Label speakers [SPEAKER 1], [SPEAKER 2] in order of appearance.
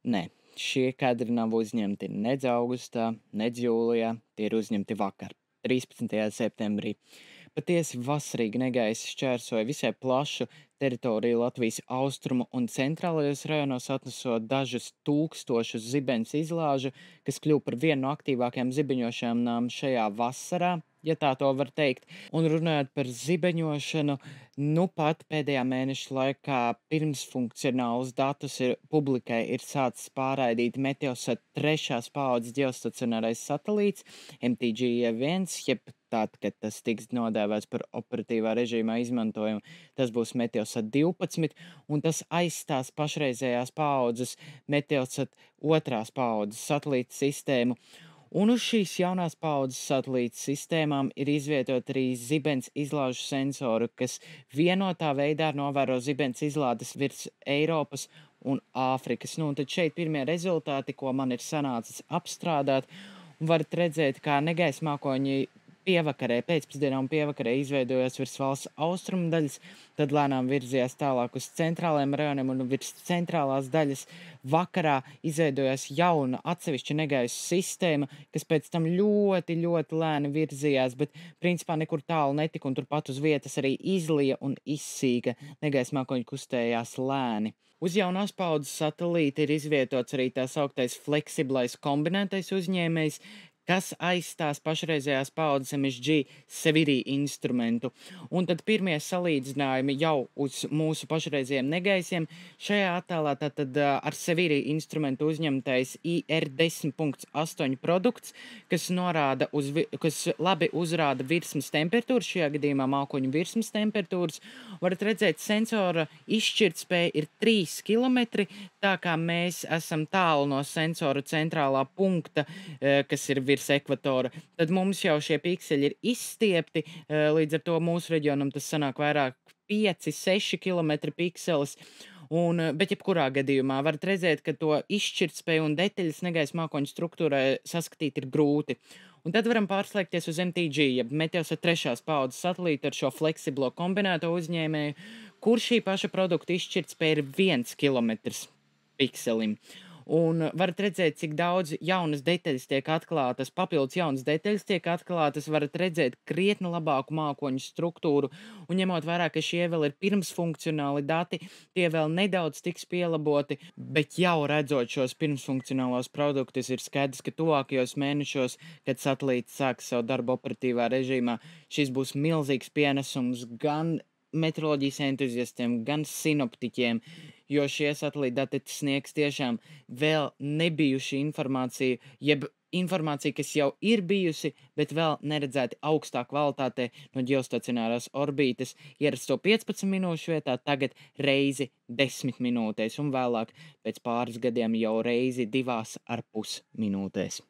[SPEAKER 1] Nē, šie kadri nav uzņemti nedz augustā, nedz jūlijā, tie ir uzņemti vakar, 13. septembrī. Patiesi vasarīgi negaisi šķērsoja visai plašu teritoriju Latvijas austrumu un centrālajos rajonos, atnesot dažus tūkstošus zibens izlāžu, kas kļuva par vienu no aktīvākajām zibeņošanām šajā vasarā, ja tā to var teikt. Un runājot par zibeņošanu, nu pat pēdējā mēneša laikā pirmsfunkcionālus datus publikai ir sācis pārraidīt Meteosat trešās paaudzes ģeostacionārais satelīts MTG-1, jeb tad, kad tas tiks nodēvēts par operatīvā režīmā izmantojumu, tas būs Meteosat 12, un tas aizstās pašreizējās paaudzes Meteosat otrās paaudzes satelīta sistēmu. Un uz šīs jaunās paaudzes satelīta sistēmām ir izvietot arī zibens izlāžu sensoru, kas vienotā veidā novēro zibens izlādes virs Eiropas un Āfrikas. Nu, un tad šeit pirmie rezultāti, ko man ir sanācis apstrādāt, un varat redzēt, kā negaisa mākoņi pievakarē, pēcpusdienā un pievakarē izveidojās virs valsts austrumu daļas, tad lēnām virzījās tālāk uz centrālajiem rajoniem un virs centrālās daļas vakarā izveidojās jauna atsevišķa negaisa sistēma, kas pēc tam ļoti, ļoti lēni virzījās, bet principā nekur tālu netika un turpat uz vietas arī izlija un izsīka. Negaisa mākoņi kustējās lēni. Uz jaunās paaudzes satelīta ir izvietots arī tā sauktais fleksiblais kombinētais uzņēmējs, kas aizstās pašreizējās paaudzes MSG Seviri instrumentu. Un tad pirmie salīdzinājumi jau uz mūsu pašreizējiem negaisiem. Šajā attēlā tātad ar Seviri instrumentu uzņemtais IR10.8 produkts, kas kas labi uzrāda virsmas temperatūras, šajā gadījumā mākoņu virsmas temperatūras. Varat redzēt, sensora izšķirtspēja ir 3 km, tā kā mēs esam tālu no sensora centrālā punkta, kas ir virs ekvatora, tad mums jau šie pikseļi ir izstiepti, līdz ar to mūsu reģionam tas sanāk vairāk 5-6 km pikselis. Bet jebkurā gadījumā varat redzēt, ka to izšķirtspēju un detaļas negaisa mākoņu struktūrai saskatīt ir grūti. Un tad varam pārslēgties uz MTG, jeb Meteosat trešās paaudzes satelītu ar šo fleksiblo kombinēto uzņēmēju, kur šī paša produkta izšķirtspēja ir 1 km pikselim. Un varat redzēt, cik daudz jaunas detaļas tiek atklātas, papildus jaunas detaļas tiek atklātas, varat redzēt krietni labāku mākoņu struktūru, un ņemot vērā, ka šie vēl ir pirmsfunkcionāli dati, tie vēl nedaudz tiks pielaboti, bet jau redzot šos pirmsfunkcionālos produktus, ir skaidrs, ka tuvākajos mēnešos, kad satelīts sāks savu darbu operatīvā režīmā, šis būs milzīgs pienesums gan meteoroloģijas entuziastiem, gan sinoptiķiem, jo šie satelīta dati sniegs tiešām vēl nebijuši informāciju, jeb informācija, kas jau ir bijusi, bet vēl neredzēti augstā kvalitātē no ģeostacionārās orbītas, ierasto 15 minūšu vietā, tagad reizi 10 minūtēs, un vēlāk pēc pāris gadiem jau reizi 2,5 minūtēs.